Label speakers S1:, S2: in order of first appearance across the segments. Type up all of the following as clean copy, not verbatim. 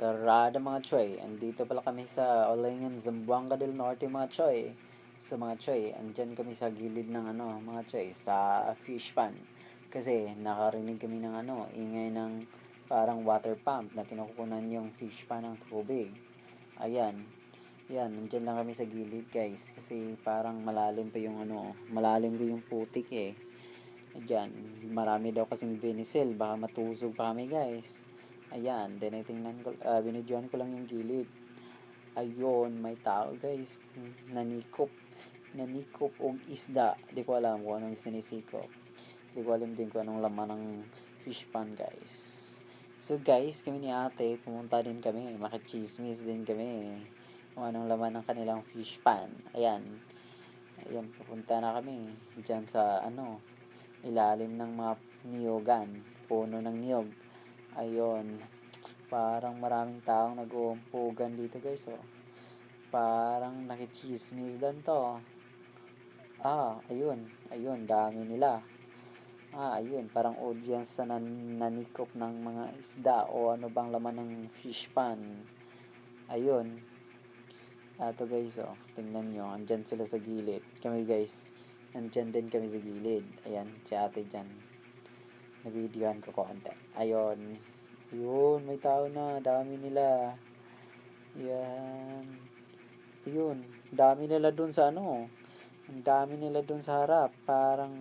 S1: Tarada mga choy, andito pala kami sa Olengan, Zamboanga del Norte mga choy. Sa mga choy, andyan kami sa gilid ng mga choy, sa fish pan. Kasi nakarinig kami ng ingay ng parang water pump na kinukunan yung fish pan ng tubig. Ayan. Yan, andyan lang kami sa gilid guys. Kasi parang malalim pa yung malalim pa yung putik eh. Ayan, marami daw kasing binisil, baka matusog pa kami guys. Ayan, tinitingnan ko, binidyoan ko lang yung gilid. Ayun, may tao guys, nanikop og isda. Di ko alam kung anong sinisikop. Di ko alam din kung anong laman ng fish pan guys. So guys, kami ni ate, pumunta din kami, makichismis din kami kung anong laman ng kanilang fish pan. Ayan, pupunta na kami dyan sa ilalim ng mga niyogan, puno ng niyog. Ayun, parang maraming taong nag-uumpugan dito guys, oh. Parang nakichismis dan to. Ayun, dami nila. Ayun, parang audience na nanikop ng mga isda o ano bang laman ng fish pan. Ayun. Ato guys, oh, tingnan nyo, andyan sila sa gilid. Kami guys, andyan din kami sa gilid. Ayan, si ate dyan. Na-videoan ko konti. Ayun, may tao na, dami nila. Yan. Ayun, dami nila dun sa ang dami nila dun sa harap. Parang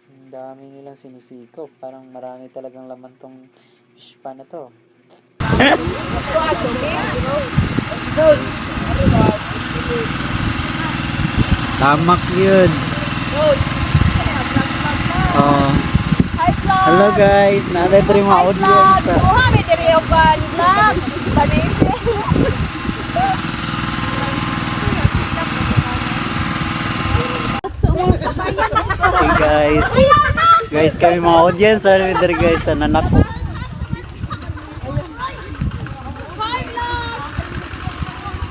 S1: ang dami nilang sinisikop. Parang marami talagang laman tong fish pan na to. Tamak yun. Oh. Hello guys, natin ito yung mga audience.
S2: May diri yung vlog. Banese.
S1: Okay guys, kami mga audience. Ano yung guys, nanak.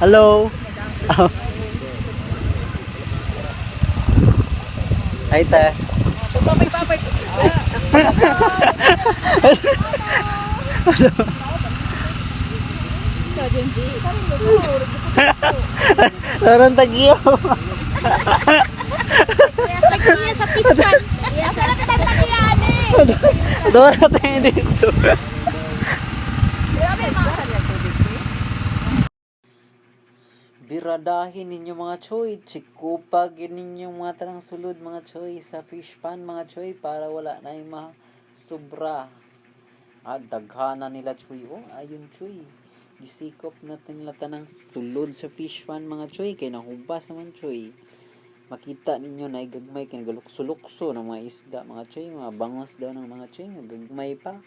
S1: Hello. Hi te.
S2: Papay.
S1: Sarang tagiyo.
S2: Tagiya sa pispan. Sarap sa tagiyan eh.
S1: Dora tayo dito. Biradahin ninyo mga choy, tsikupagin ninyo mga tanang sulod mga choy sa fish pan mga choy para wala na yung mga sobra. Daghana nila choy. Ayun choy. Gisikop natin nila tanang sulod sa fish pan mga choy. Kaya nahubas naman choy. Makita ninyo na igagmay kaya nagalukso-lukso ng mga isda mga choy. Mga bangos daw ng mga choy. Gagmay pa.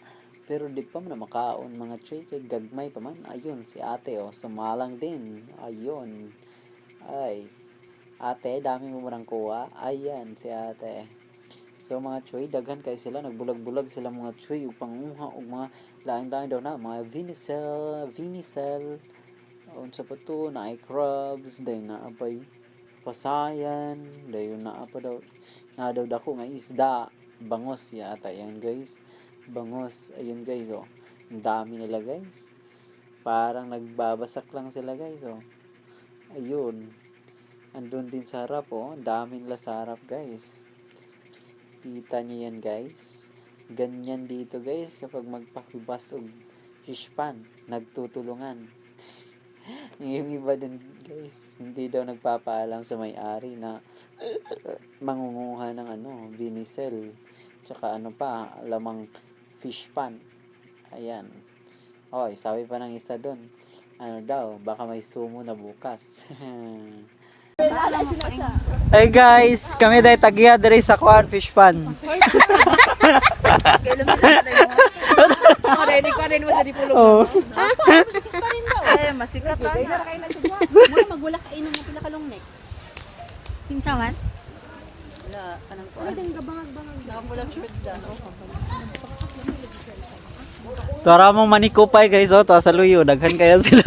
S1: Pero di pa man makaon mga choy, kay gagmay pa man. Ayun, si ate sumalang din. Ayun. Ay. Ate, dami mo marang kuha. Ayan, si ate. So mga choy, daghan kay sila. Nagbulag-bulag sila mga choy. Upanguha, mga laing-laing daw na. Mga vinicel. Unsa pa to, na ay crabs. Dahil na apay pasayan. Dahil na apa daw. Na daw dako nga isda. Bangos yata yan guys. Bangos. Ayun guys, ang dami nila guys. Parang nagbabasak lang sila guys, ayun, andun din sa harap, ang dami nila sa harap guys. Kita nyo yan guys. Ganyan dito guys kapag magpakibas og fish pan, nagtutulungan. Yung iba din guys, hindi daw nagpapaalam sa may-ari na mangunguha ng vinicel tsaka lamang fish pan. Ayan. Sabi pa ng isa doon. Baka may sumo na bukas. Hey guys, kami dahil tagiya diri sa kuan fish pan.
S2: Rin mo sa dipulong. Masikat lang.
S3: Magwala ka inom mo pinakalong neck. Pinsawan?
S1: Wala, kanang kuan.
S3: Pwedeng gabangag-bangag.
S1: Nakamulang shirt dyan. Tara mong manikupay guys, to sa luyo, daghan kaya sila.